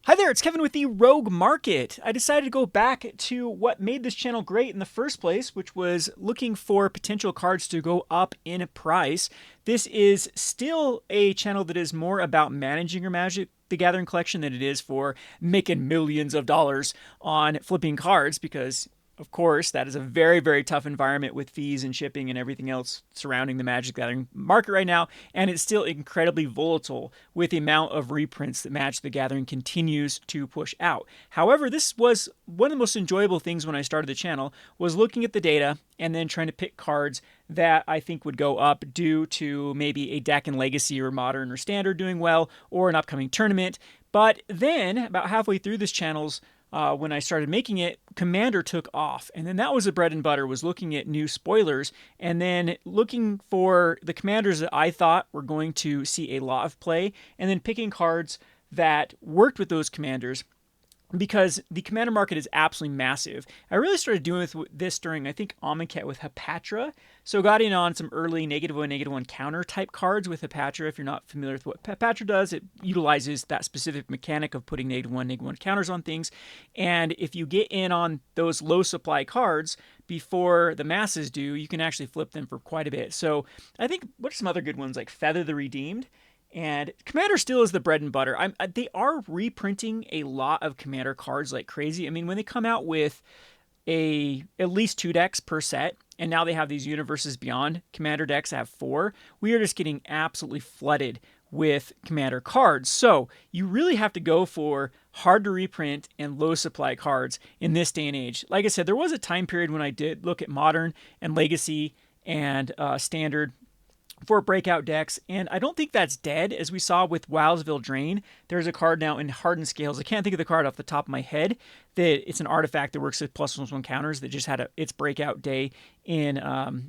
Hi there, it's Kevin with the Rogue Market. I decided to go back to what made this channel great in the first place, which was looking for potential cards to go up in price. This is still a channel that is more about managing your Magic the Gathering collection than it is for making millions of dollars on flipping cards, because of course, that is a very, very tough environment with fees and shipping and everything else surrounding the Magic the Gathering market right now. And it's still incredibly volatile with the amount of reprints that Magic the Gathering continues to push out. However, this was one of the most enjoyable things when I started the channel, was looking at the data and then trying to pick cards that I think would go up due to maybe a deck in Legacy or Modern or Standard doing well, or an upcoming tournament. But then, about halfway through this channel's when I started making it, Commander took off. And then that was the bread and butter, was looking at new spoilers and then looking for the commanders that I thought were going to see a lot of play, and then picking cards that worked with those commanders, because the commander market is absolutely massive. I really started doing this during, I think, Amonkhet with Hapatra. So got in on some early -1/-1 counter type cards with Hapatra. If you're not familiar with what Hapatra does, it utilizes that specific mechanic of putting -1/-1 counters on things. And if you get in on those low supply cards before the masses do, you can actually flip them for quite a bit. So I think, what are some other good ones, like Feather the Redeemed? And Commander still is the bread and butter. They are reprinting a lot of Commander cards like crazy. I mean, when they come out with at least 2 decks per set, and now they have these Universes Beyond Commander decks that have 4, we are just getting absolutely flooded with Commander cards. So you really have to go for hard to reprint and low supply cards in this day and age. Like I said, there was a time period when I did look at Modern and Legacy and Standard for breakout decks, and I don't think that's dead. As we saw with Wildsville Drain, there's a card now in Hardened Scales. I can't think of the card off the top of my head. That it's an artifact that works with +1/+1 counters that just had its breakout day in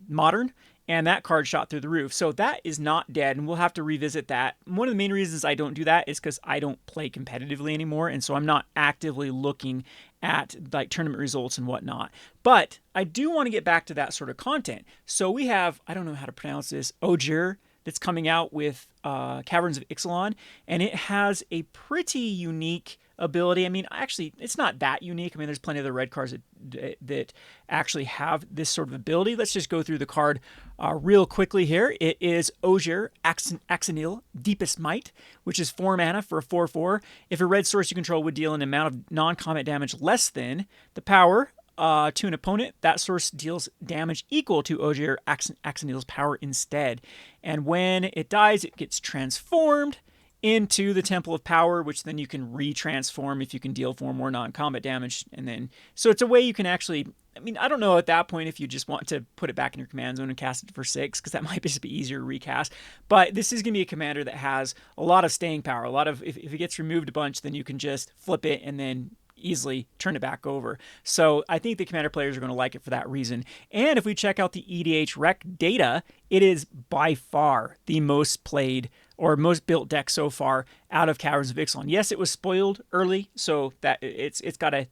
Modern, and that card shot through the roof. So that is not dead, and we'll have to revisit that. One of the main reasons I don't do that is because I don't play competitively anymore, and so I'm not actively looking at like tournament results and whatnot. But I do want to get back to that sort of content. So we have, I don't know how to pronounce this, Ojer, that's coming out with Caverns of Ixalan, and it has a pretty unique ability. I mean, actually, it's not that unique. I mean, there's plenty of the red cards that actually have this sort of ability. Let's just go through the card real quickly here. It is Ojer Axonil, Deepest Might, which is 4 mana for a 4/4. If a red source you control would deal an amount of non-combat damage less than the power to an opponent, that source deals damage equal to Ojer Axonil's power instead. And when it dies, it gets transformed into the Temple of Power, which then you can retransform if you can deal 4 more non-combat damage. And then, so it's a way you can actually, I mean, I don't know at that point if you just want to put it back in your command zone and cast it for 6, because that might just be easier to recast. But this is going to be a commander that has a lot of staying power. A lot of, if it gets removed a bunch, then you can just flip it and then easily turn it back over. So I think the commander players are going to like it for that reason. And if we check out the EDH rec data, it is by far the most played or most built deck so far out of Caverns of Ixalan. Yes, it was spoiled early, so that it's got a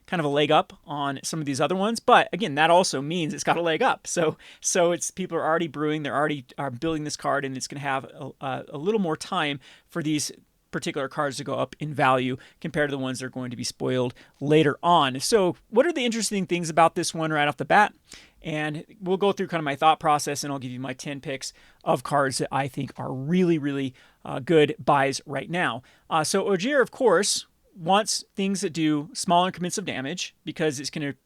kind of a leg up on some of these other ones. But again, that also means it's got a leg up. So it's, people are already brewing, they're already building this card, and it's going to have a little more time for these particular cards to go up in value compared to the ones that are going to be spoiled later on. So what are the interesting things about this one right off the bat? And we'll go through kind of my thought process, and I'll give you my 10 picks of cards that I think are really, really good buys right now. So Ojer, of course, wants things that do small increments of damage, because it's going to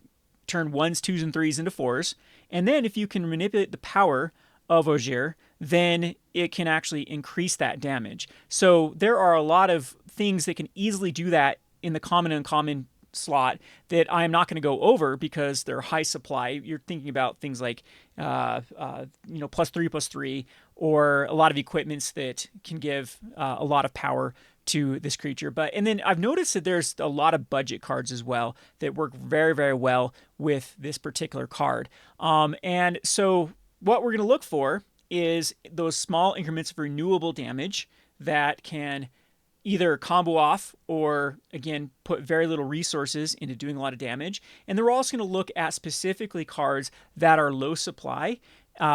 turn 1s, 2s, and 3s into 4s. And then if you can manipulate the power of Ojer, then it can actually increase that damage. So there are a lot of things that can easily do that in the common and uncommon slot that I'm not going to go over because they're high supply. You're thinking about things like +3/+3, or a lot of equipments that can give a lot of power to this creature. And then I've noticed that there's a lot of budget cards as well that work very, very well with this particular card. And so what we're going to look for is those small increments of renewable damage that can either combo off or, again, put very little resources into doing a lot of damage. And then we're also going to look at specifically cards that are low supply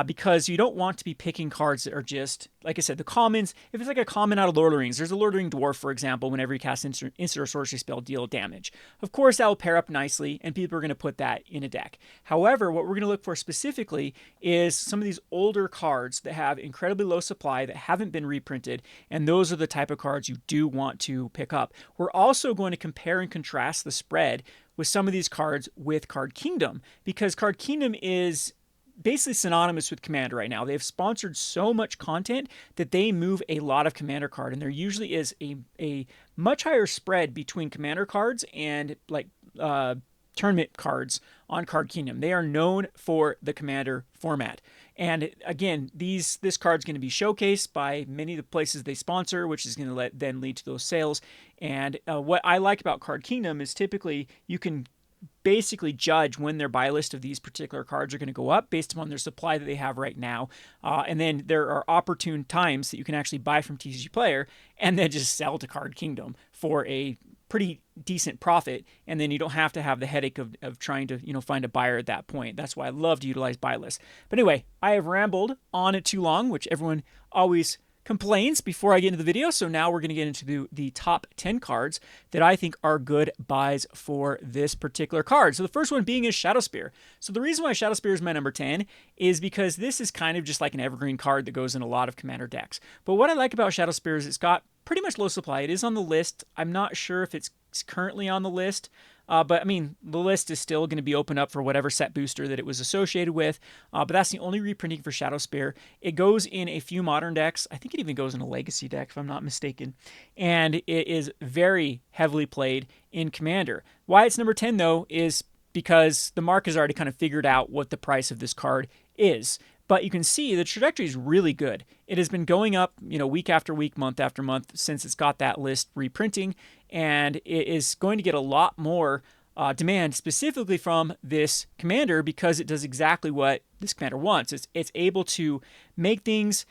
because you don't want to be picking cards that are just, like I said, the commons. If it's like a common out of Lord of the Rings, there's a Lord of the Ring Dwarf, for example, whenever you cast instant or sorcery spell, deal damage. Of course, that will pair up nicely, and people are going to put that in a deck. However, what we're going to look for specifically is some of these older cards that have incredibly low supply, that haven't been reprinted, and those are the type of cards you do want to pick up. We're also going to compare and contrast the spread with some of these cards with Card Kingdom, because Card Kingdom is basically synonymous with Commander right now. They've sponsored so much content that they move a lot of Commander card, and there usually is a much higher spread between Commander cards and like tournament cards on Card Kingdom. They are known for the Commander format. And again, this card's going to be showcased by many of the places they sponsor, which is going to then lead to those sales. And what I like about Card Kingdom is typically you can basically judge when their buy list of these particular cards are going to go up based upon their supply that they have right now. And then there are opportune times that you can actually buy from TCG Player and then just sell to Card Kingdom for a pretty decent profit. And then you don't have to have the headache of trying to, find a buyer at that point. That's why I love to utilize buy lists. But anyway, I have rambled on it too long, which everyone always complaints before I get into the video. So now we're going to get into the top 10 cards that I think are good buys for this particular card. So the first one being is Shadowspear. So the reason why Shadowspear is my number 10 is because this is kind of just like an evergreen card that goes in a lot of Commander decks. But what I like about Shadowspear is it's got pretty much low supply. It is on the list. I'm not sure if it's currently on the list. But I mean, the list is still going to be open up for whatever set booster that it was associated with. But that's the only reprinting for Shadowspear. It goes in a few modern decks. I think it even goes in a legacy deck, if I'm not mistaken. And it is very heavily played in Commander. Why it's number 10, though, is because the market has already kind of figured out what the price of this card is. But you can see the trajectory is really good. It has been going up, week after week, month after month since it's got that list reprinting, and it is going to get a lot more demand specifically from this Commander because it does exactly what this Commander wants. It's able to make things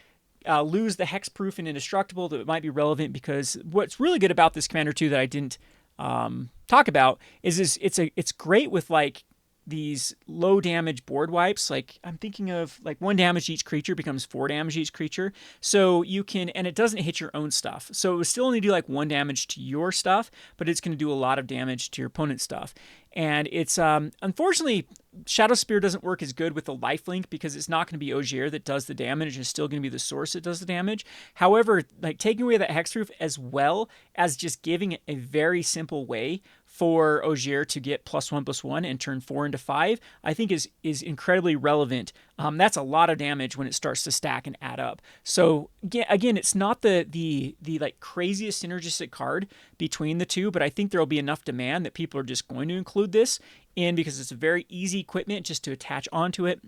lose the hexproof and indestructible that might be relevant, because what's really good about this Commander too that I didn't talk about is it's great with like these low damage board wipes. Like I'm thinking of like 1 damage each creature becomes 4 damage each creature. So you can, and it doesn't hit your own stuff. So it would still only do like 1 damage to your stuff, but it's going to do a lot of damage to your opponent's stuff. And it's, unfortunately, Shadowspear doesn't work as good with the lifelink because it's not going to be Ojer that does the damage. It's still going to be the source that does the damage. However, like taking away that hexproof as well as just giving it a very simple way for Ojer to get +1/+1 and turn 4 into 5, I think is incredibly relevant. That's a lot of damage when it starts to stack and add up. So again, it's not the like craziest synergistic card between the two, but I think there will be enough demand that people are just going to include this in because it's a very easy equipment just to attach onto it.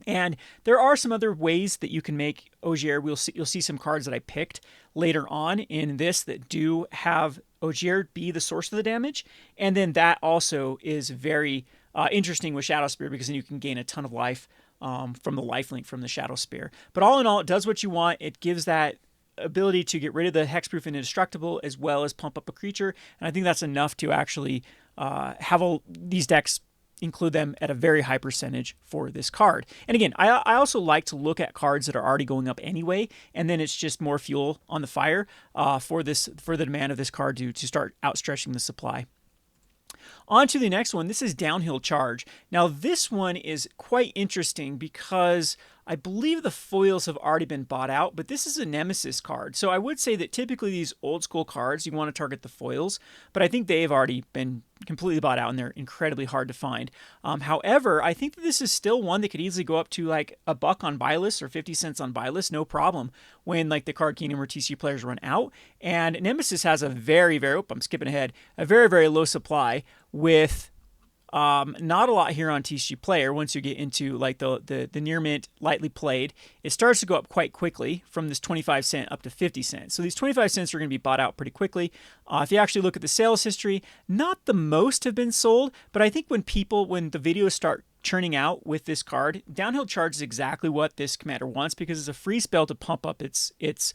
And there are some other ways that you can make Ojer. You'll see some cards that I picked later on in this that do have Ojer be the source of the damage. And then that also is very interesting with Shadowspear because then you can gain a ton of life from the lifelink from the Shadowspear. But all in all, it does what you want. It gives that ability to get rid of the hexproof and indestructible as well as pump up a creature. And I think that's enough to actually have these decks include them at a very high percentage for this card. And again, I also like to look at cards that are already going up anyway, and then it's just more fuel on the fire for the demand of this card to start outstretching the supply. On to the next one. This is Downhill Charge. Now this one is quite interesting because I believe the foils have already been bought out, but this is a Nemesis card. So I would say that typically these old school cards, you want to target the foils, but I think they've already been completely bought out and they're incredibly hard to find. However, I think that this is still one that could easily go up to like $1 on buy list or 50 cents on buy list, no problem, when like the Card Kingdom or TCG players run out. And Nemesis has a very, very, I'm skipping ahead, a very, very low supply with not a lot here on TCG Player. Once you get into like the near mint lightly played, it starts to go up quite quickly from this 25 cent up to 50 cents. So these 25 cents are going to be bought out pretty quickly. If you actually look at the sales history, not the most have been sold, but I think when the videos start churning out with this card, Downhill Charge is exactly what this commander wants because it's a free spell to pump up its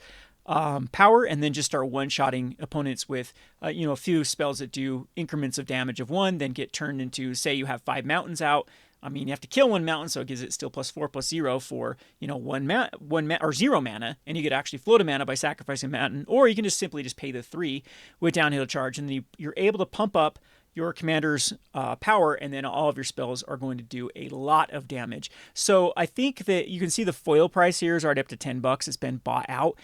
power and then just start one-shotting opponents with a few spells that do increments of damage of 1, then get turned into, say you have 5 mountains out, I mean, you have to kill one mountain, so it gives it still +4/+0 for, you know, or 0 mana, and you could actually float a mana by sacrificing a mountain, or you can just simply just pay the 3 with downhill charge, and then you're able to pump up your commander's power, and then all of your spells are going to do a lot of damage. So I think that you can see the foil price here is already up to $10. It's been bought out,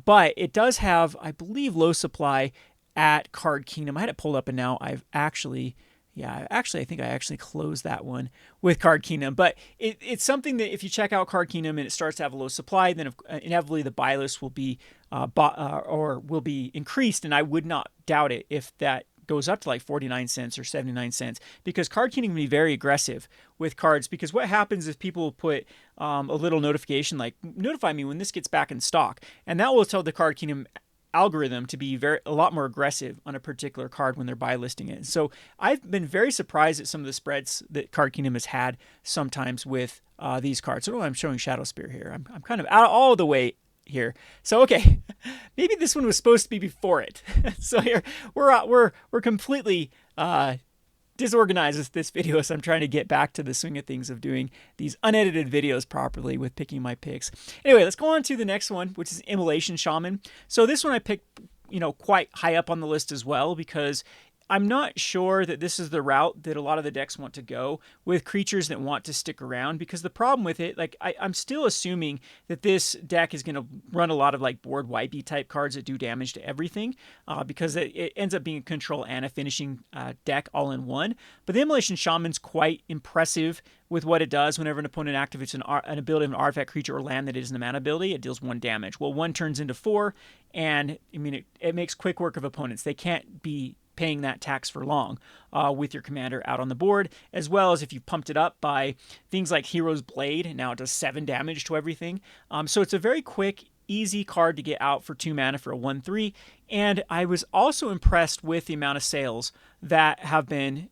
but it does have, I believe, low supply at Card Kingdom. I had it pulled up, and now I've actually... Yeah, actually, I think I actually closed that one with Card Kingdom. But it's something that if you check out Card Kingdom and it starts to have a low supply, then inevitably the buy list will be will be increased. And I would not doubt it if that goes up to like 49 cents or 79 cents, because Card Kingdom can be very aggressive with cards. Because what happens if people put a little notification like, notify me when this gets back in stock, and that will tell the Card Kingdom algorithm to be a lot more aggressive on a particular card when they're buy listing it. So I've been very surprised at some of the spreads that Card Kingdom has had sometimes with these cards. So I'm showing Shadow Spear here. I'm kind of out all the way here. So okay, maybe this one was supposed to be before it. So here we're completely disorganized with this video, so I'm trying to get back to the swing of things of doing these unedited videos properly with picking my picks. Anyway, let's go on to the next one, which is Emulation Shaman. So this one I picked, you know, quite high up on the list as well, because I'm not sure that this is the route that a lot of the decks want to go with creatures that want to stick around, because the problem with it, like I'm still assuming that this deck is going to run a lot of like board wipey type cards that do damage to everything, because it ends up being a control and a finishing deck all in one. But the Emulation Shaman's quite impressive with what it does. Whenever an opponent activates an ability of an artifact, creature, or land that isn't a mana ability, it deals 1 damage. Well, 1 turns into 4, and I mean it makes quick work of opponents. They can't be paying that tax for long with your commander out on the board, as well as if you pumped it up by things like Hero's Blade, and now it does 7 damage to everything. So it's a very quick, easy card to get out for 2 mana for a 1/3. And I was also impressed with the amount of sales that have been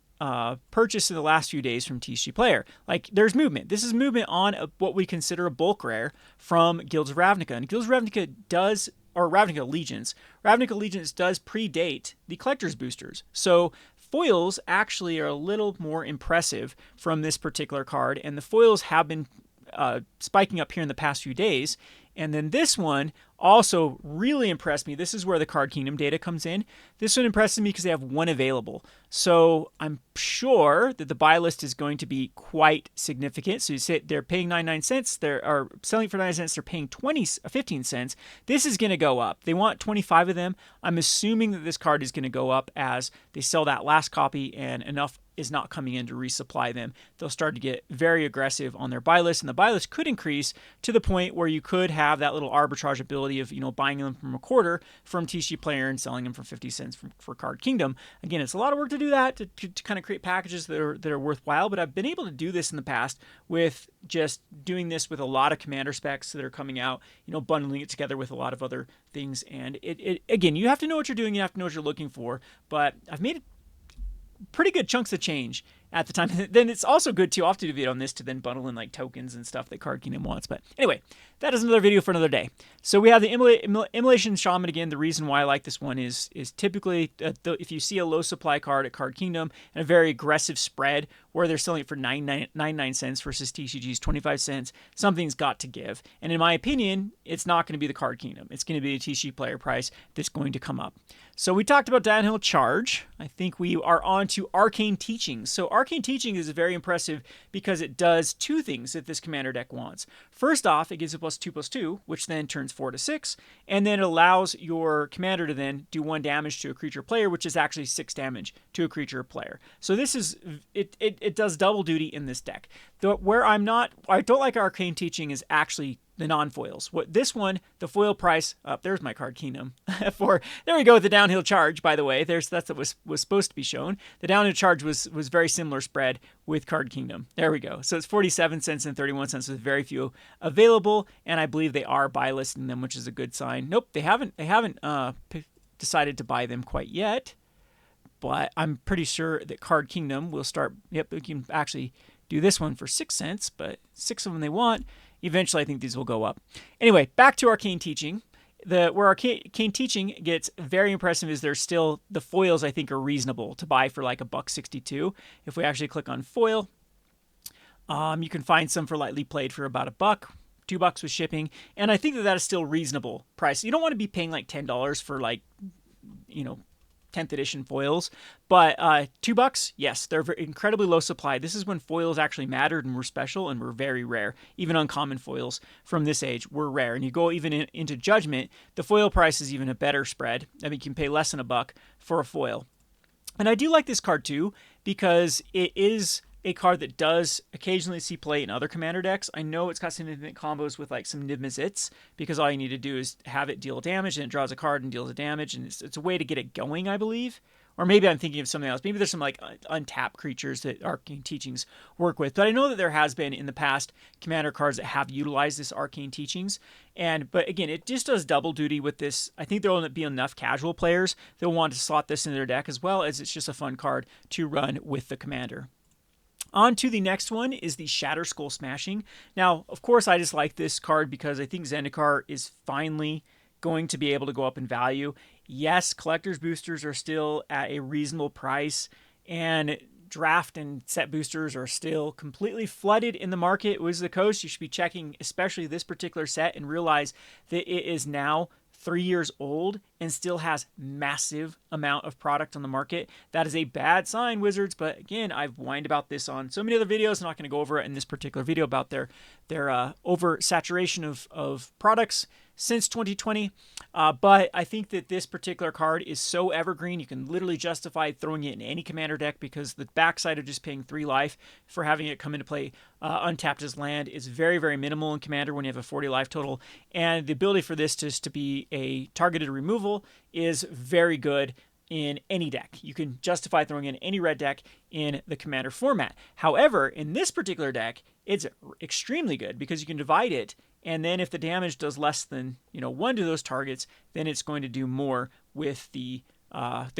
purchased in the last few days from TCG Player. Like, there's movement. This is movement on what we consider a bulk rare from Guilds of Ravnica. And Guilds of Ravnica does, or Ravnica Allegiance. Ravnica Allegiance does predate the Collector's Boosters. So foils actually are a little more impressive from this particular card, and the foils have been spiking up here in the past few days. And then this one also really impressed me. This is where the Card Kingdom data comes in. This one impresses me because they have 1 available. So I'm sure that the buy list is going to be quite significant. So you say they're paying 99 cents, they're selling for 99 cents, they're paying 15 cents. This is going to go up. They want 25 of them. I'm assuming that this card is going to go up as they sell that last copy and enough is not coming in to resupply them. They'll start to get very aggressive on their buy list, and the buy list could increase to the point where you could have that little arbitrage ability of, you know, buying them from a quarter from TCG Player and selling them for 50 cents for Card Kingdom. Again, it's a lot of work to do that, to kind of create packages that are worthwhile, but I've been able to do this in the past with just doing this with a lot of commander specs that are coming out, you know, bundling it together with a lot of other things. And it again, you have to know what you're doing, you have to know what you're looking for, but I've made it pretty good chunks of change at the time. Then it's also good to, I'll have to do a video on this to then bundle in like tokens and stuff that Card Kingdom wants. But anyway, that is another video for another day. So we have the Emulation Shaman again. The reason why I like this one is typically if you see a low supply card at Card Kingdom and a very aggressive spread where they're selling it for 99 cents versus TCG's 25 cents, something's got to give. And in my opinion, it's not going to be the Card Kingdom. It's going to be a TCG Player price that's going to come up. So we talked about downhill charge. I think we are on to Arcane Teaching. So Arcane Teaching is very impressive because it does 2 things that this commander deck wants. First off, it gives it +2/+2, which then turns 4 to 6, and then it allows your commander to then do 1 damage to a creature player, which is actually 6 damage to a creature player. So this is, it does double duty in this deck. Where I don't like Arcane Teaching is actually the non-foils. What this one, the foil price, there's my Card Kingdom. There we go with the downhill charge, by the way. That's what was supposed to be shown. The downhill charge was very similar spread with Card Kingdom. There we go. So it's 47 cents and 31 cents with very few available, and I believe they are buy listing them, which is a good sign. Nope, they haven't decided to buy them quite yet, but I'm pretty sure that Card Kingdom will start. Yep, we can actually do this one for 6 cents, but 6 of them they want. Eventually, I think these will go up. Anyway, back to Arcane Teaching. Where Arcane Teaching gets very impressive is there's still, the foils I think are reasonable to buy for like $1.62. If we actually click on foil, You can find some for lightly played for about $1, $2 with shipping, and I think that that is still reasonable price. You don't want to be paying like $10 for like, you know, 10th edition foils, but $2, yes, they're incredibly low supply. This is when foils actually mattered and were special and were very rare. Even uncommon foils from this age were rare. And you go even into Judgment, the foil price is even a better spread. I mean, you can pay less than $1 for a foil. And I do like this card too, because it is a card that does occasionally see play in other commander decks. I know it's got some infinite combos with like some Niv-Mizzets, because all you need to do is have it deal damage, and it draws a card and deals a damage, and it's a way to get it going, I believe. Or maybe I'm thinking of something else. Maybe there's some like untapped creatures that Arcane Teachings work with. But I know that there has been in the past commander cards that have utilized this Arcane Teachings. But again, it just does double duty with this. I think there will be enough casual players that will want to slot this in their deck, as well as it's just a fun card to run with the commander. On to the next one is the Shatter Skull Smashing. Now, of course, I just like this card because I think Zendikar is finally going to be able to go up in value. Yes, collector's boosters are still at a reasonable price, and draft and set boosters are still completely flooded in the market. Wizards of the Coast, you should be checking especially this particular set and realize that it is now 3 years old and still has massive amount of product on the market. That is a bad sign, Wizards. But again, I've whined about this on so many other videos. I'm not going to go over it in this particular video about their oversaturation of products since 2020. But I think that this particular card is so evergreen, you can literally justify throwing it in any commander deck, because the backside of just paying 3 life for having it come into play untapped as land is very, very minimal in commander when you have a 40 life total. And the ability for this just to be a targeted removal is very good in any deck. You can justify throwing in any red deck in the commander format. However, in this particular deck, it's extremely good because you can divide it, and then if the damage does less than 1 to those targets, then it's going to do more with the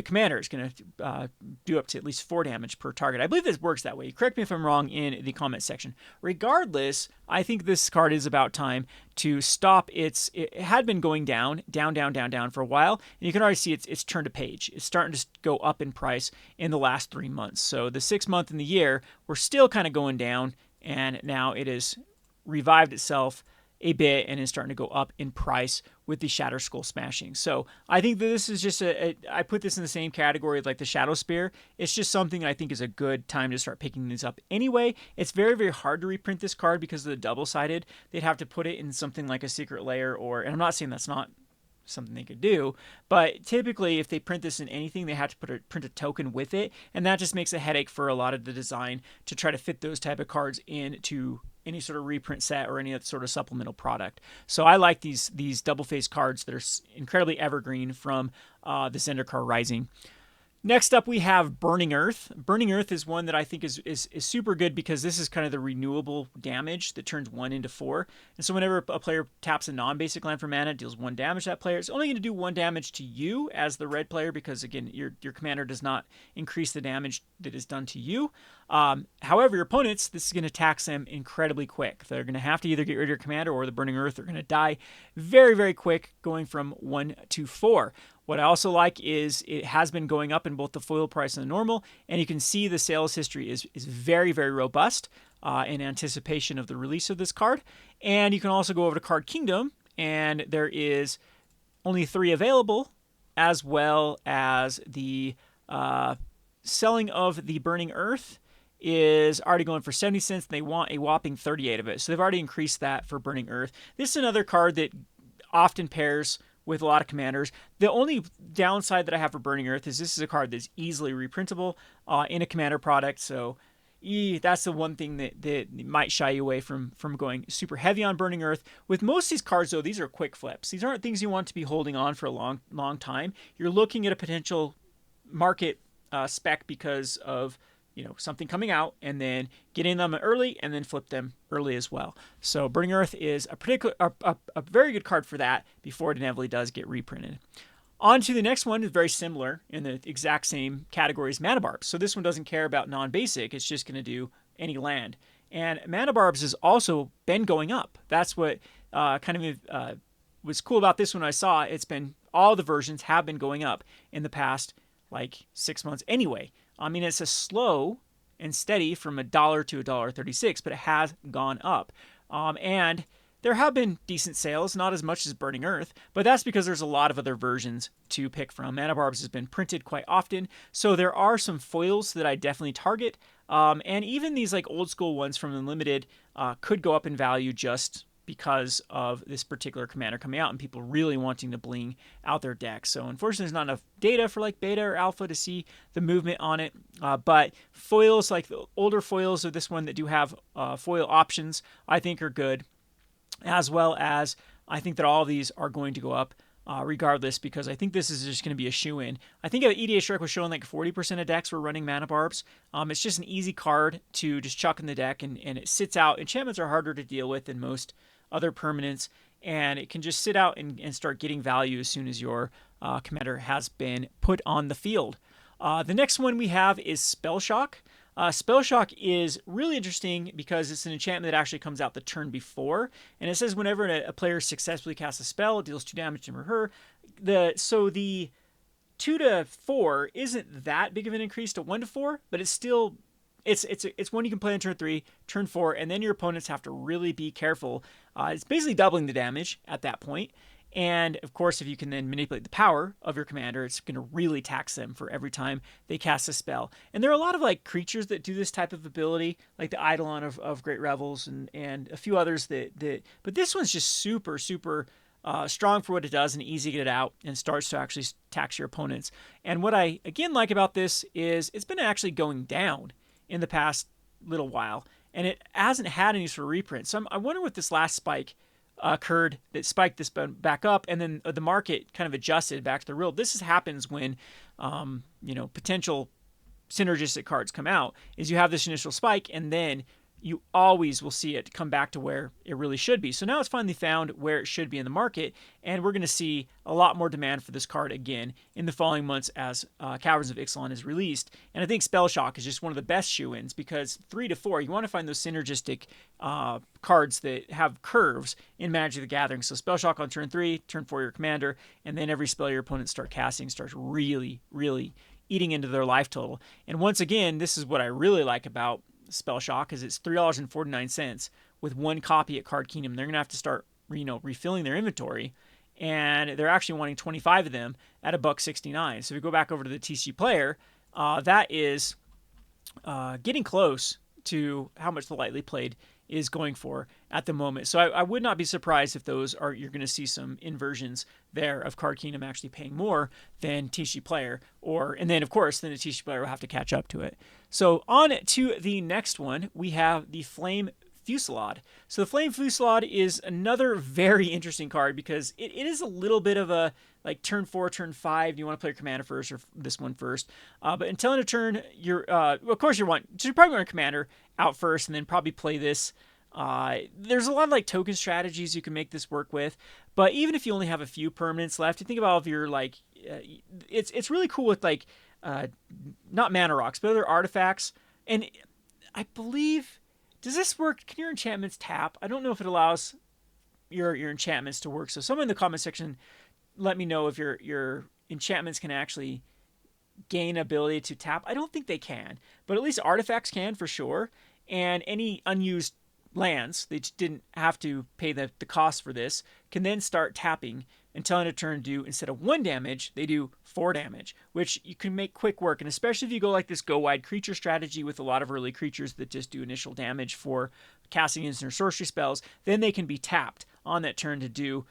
commander. Is going to do up to at least 4 damage per target. I believe this works that way. Correct me if I'm wrong in the comment section. Regardless, I think this card is about time to stop. It had been going down for a while, and you can already see it's turned a page. It's starting to go up in price in the last 3 months. So the 6 month and the year, we're still kind of going down, and now it has revived itself a bit and is starting to go up in price with the Shatter Skull Smashing. So I think that this is just I put this in the same category like the Shadow Spear. It's just something I think is a good time to start picking these up anyway. It's very, very hard to reprint this card because of the double-sided. They'd have to put it in something like a Secret Lair, and I'm not saying that's not something they could do, but typically if they print this in anything, they have to print a token with it, and that just makes a headache for a lot of the design to try to fit those type of cards into any sort of reprint set or any other sort of supplemental product. So I like these double-faced cards that are incredibly evergreen from the Zendikar Rising. Next up, we have Burning Earth. Burning Earth is one that I think is super good because this is kind of the renewable damage that turns 1 into 4. And so whenever a player taps a non-basic land for mana, it deals 1 damage to that player. It's only going to do 1 damage to you as the red player because, again, your commander does not increase the damage that is done to you. However, your opponents, this is going to tax them incredibly quick. They're going to have to either get rid of your commander or the Burning Earth. They're going to die very, very quick, going from 1 to 4. What I also like is it has been going up in both the foil price and the normal, and you can see the sales history is very, very robust in anticipation of the release of this card. And you can also go over to Card Kingdom, and there is only 3 available, as well as the selling of the Burning Earth is already going for 70 cents, and they want a whopping 38 of it. So they've already increased that for Burning Earth. This is another card that often pairs with a lot of commanders. The only downside that I have for Burning Earth is this is a card that's easily reprintable in a commander product, so that's the one thing that might shy you away from going super heavy on Burning Earth. With most of these cards, though, these are quick flips. These aren't things you want to be holding on for a long time. You're looking at a potential market spec because of something coming out, and then getting them early and then flip them early as well. So Burning Earth is a very good card for that before it inevitably does get reprinted. On to the next one is very similar in the exact same category as Manabarbs. So this one doesn't care about non-basic. It's just going to do any land. And Manabarbs has also been going up. That's what was cool about this one I saw. All the versions have been going up in the past 6 months anyway. I mean, it's a slow and steady from $1 to $1.36, but it has gone up. And there have been decent sales, not as much as Burning Earth, but that's because there's a lot of other versions to pick from. Manabarbs has been printed quite often, so there are some foils that I definitely target, and even these like old school ones from Unlimited could go up in value just because of this particular commander coming out and people really wanting to bling out their deck. So unfortunately, there's not enough data for like beta or alpha to see the movement on it. But foils, like the older foils of this one that do have foil options, I think are good, as well as I think that all of these are going to go up regardless, because I think this is just going to be a shoe-in. I think EDA Strike was showing like 40% of decks were running Manabarbs. It's just an easy card to just chuck in the deck, and it sits out. Enchantments are harder to deal with than most other permanents, and it can just sit out and start getting value as soon as your commander has been put on the field. The next one we have is Spell Shock. Spell Shock is really interesting because it's an enchantment that actually comes out the turn before, and it says whenever a player successfully casts a spell, it deals 2 damage to him or her. So the 2 to 4 isn't that big of an increase to 1 to 4, but it's still it's one you can play on turn 3, turn 4, and then your opponents have to really be careful. It's basically doubling the damage at that point. And of course, if you can then manipulate the power of your commander, it's going to really tax them for every time they cast a spell. And there are a lot of like creatures that do this type of ability, like the Eidolon of Great Revels and a few others but this one's just super, super strong for what it does and easy to get it out and starts to actually tax your opponents. And what I again like about this is it's been actually going down in the past little while, and it hasn't had any sort of reprint. So I wonder what this last spike occurred that spiked this back up, and then the market kind of adjusted back to the real. This happens when potential synergistic cards come out, is you have this initial spike, and then you always will see it come back to where it really should be. So now it's finally found where it should be in the market, and we're going to see a lot more demand for this card again in the following months as Caverns of Ixalan is released. And I think Spell Shock is just one of the best shoe-ins, because 3 to 4, you want to find those synergistic cards that have curves in Magic the Gathering. So Spell Shock on turn 3, turn 4 your commander, and then every spell your opponents start casting starts really, really eating into their life total. And once again, this is what I really like about Spell Shock, is it's $3.49 with 1 copy at Card Kingdom. They're going to have to start refilling their inventory, and they're actually wanting 25 of them at $1.69. So if we go back over to the TC Player, that is getting close to how much the Lightly Played is going for at the moment. So I would not be surprised if you're going to see some inversions there of Card Kingdom actually paying more than TC Player, and then of course then the TC Player will have to catch up to it. So on to the next one, we have the Flame Fusillade. So the Flame Fusillade is another very interesting card because it is a little bit of a like turn 4, turn 5. Do you want to play your commander first or this one first? But until end of turn, you're of course you probably want a commander out first and then probably play this. There's a lot of like token strategies you can make this work with, but even if you only have a few permanents left, you think about if you're like, it's really cool with like not mana rocks, but other artifacts. And I believe, does this work? Can your enchantments tap? I don't know if it allows your enchantments to work. So someone in the comment section, let me know if your enchantments can actually gain ability to tap. I don't think they can, but at least artifacts can for sure. And any unused lands, they just didn't have to pay the cost for this, can then start tapping until end of turn do, instead of 1 damage, they do 4 damage, which you can make quick work. And especially if you go like this go wide creature strategy with a lot of early creatures that just do initial damage for casting instant or sorcery spells, then they can be tapped on that turn to do,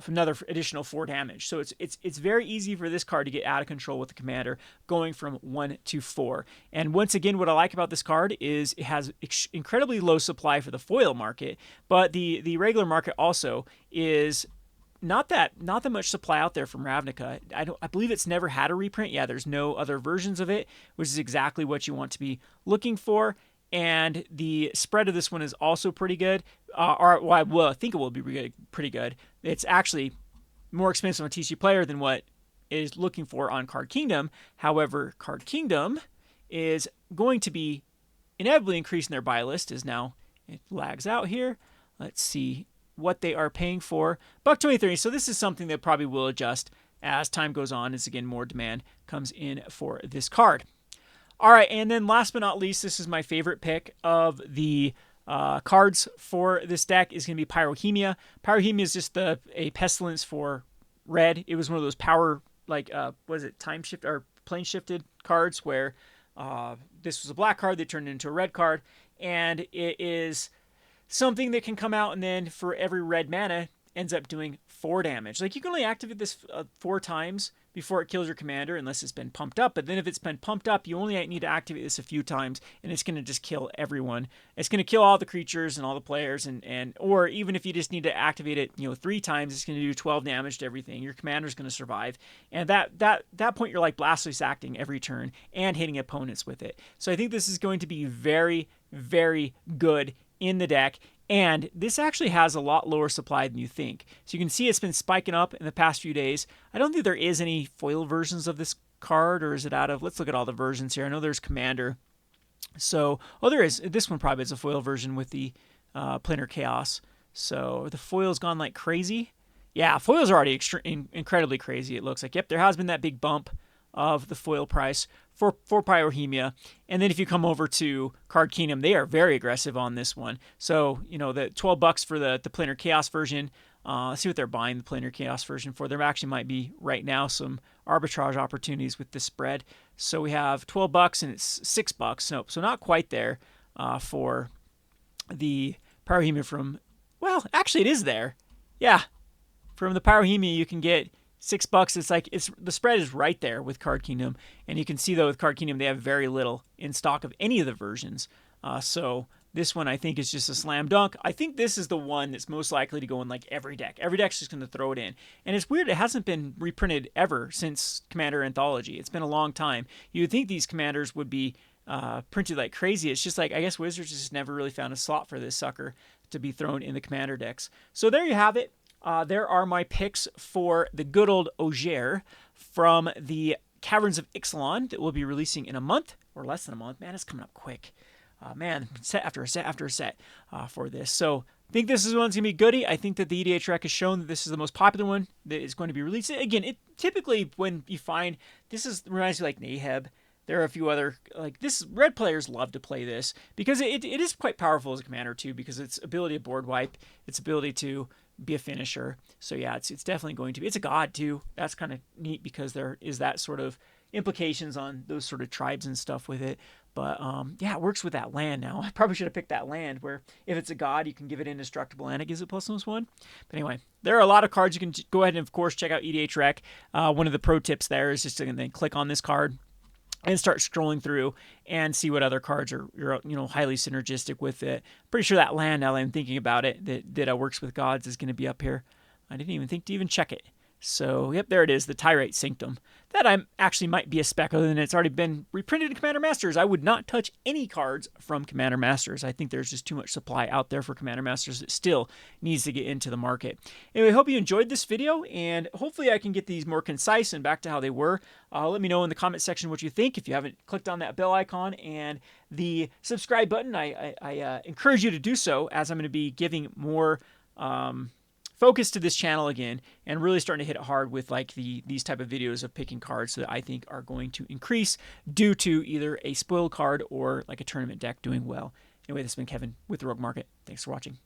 another additional 4 damage. So it's very easy for this card to get out of control with the commander, going from 1 to 4. And once again, what I like about this card is it has incredibly low supply for the foil market, but the regular market also is not that much supply out there from Ravnica. I believe it's never had a reprint. Yeah, there's no other versions of it, which is exactly what you want to be looking for. And the spread of this one is also pretty good. I think it will be pretty good. It's actually more expensive on TC Player than what it is looking for on Card Kingdom. However, Card Kingdom is going to be inevitably increasing their buy list, as now it lags out here. Let's see what they are paying for. $1.23. So this is something that probably will adjust as time goes on, as again more demand comes in for this card. All right, and then last but not least, this is my favorite pick of the cards for this deck is going to be Pyrohemia. Pyrohemia is just a pestilence for red. It was one of those power, like, was it time shift or plane shifted cards where this was a black card, they turned it into a red card, and it is something that can come out and then for every red mana ends up doing 4 damage. Like, you can only activate this 4 times before it kills your commander unless it's been pumped up. But then if it's been pumped up, you only need to activate this a few times and it's going to just kill everyone. It's going to kill all the creatures and all the players, and or even if you just need to activate it, 3 times, it's going to do 12 damage to everything. Your commander's going to survive. And that point you're like Blastoise acting every turn and hitting opponents with it. So I think this is going to be very, very good in the deck, and this actually has a lot lower supply than you think. So you can see it's been spiking up in the past few days. I don't think there is any foil versions of this card, or is it out of, let's look at all the versions here. I know there's Commander. So, oh, there is. This one probably is a foil version with the Planar Chaos. So the foil's gone like crazy. Yeah, foil's already incredibly crazy, it looks like. Yep, there has been that big bump of the foil price for Pyrohemia. And then if you come over to Card Kingdom, they are very aggressive on this one. So, the $12 for the Planar Chaos version. Let's see what they're buying the Planar Chaos version for. There actually might be right now some arbitrage opportunities with this spread. So we have $12 and it's $6. Nope, so not quite there for the Pyrohemia from, well, actually it is there. Yeah, from the Pyrohemia you can get $6. It's like the spread is right there with Card Kingdom, and you can see though with Card Kingdom they have very little in stock of any of the versions. So this one I think is just a slam dunk. I think this is the one that's most likely to go in like every deck. Every deck's just going to throw it in, and it's weird it hasn't been reprinted ever since Commander Anthology. It's been a long time. You would think these commanders would be printed like crazy. It's just like I guess Wizards just never really found a slot for this sucker to be thrown in the Commander decks. So there you have it. There are my picks for the good old Ojer from the Caverns of Ixalan that we'll be releasing in a month, or less than a month. Man, it's coming up quick. Man, set after a set after a set for this. So I think this is one's going to be goody. I think that the EDH rec has shown that this is the most popular one that is going to be released. Again, it typically when you find, this reminds me like Naheb. There are a few other, like this, red players love to play this because it is quite powerful as a commander too, because its ability to board wipe, its ability to be a finisher. So yeah, it's definitely going to be, it's a god too. That's kind of neat because there is that sort of implications on those sort of tribes and stuff with it. But yeah, it works with that land now. I probably should have picked that land where if it's a god, you can give it indestructible and it gives it +1. But anyway, there are a lot of cards. You can go ahead and of course check out EDH Rec. One of the pro tips there is just to then click on this card and start scrolling through and see what other cards are highly synergistic with it. Pretty sure that land, now that I'm thinking about it, that works with gods is going to be up here. I didn't even think to even check it. So, yep, there it is, the Tyrate Sanctum. That actually might be a spec, other than it's already been reprinted in Commander Masters. I would not touch any cards from Commander Masters. I think there's just too much supply out there for Commander Masters that still needs to get into the market. Anyway, I hope you enjoyed this video, and hopefully I can get these more concise and back to how they were. Let me know in the comment section what you think. If you haven't clicked on that bell icon and the subscribe button, I encourage you to do so, as I'm going to be giving more focus to this channel again and really starting to hit it hard with like these type of videos of picking cards that I think are going to increase due to either a spoiled card or like a tournament deck doing well. Anyway, this has been Kevin with the Rogue Market. Thanks for watching.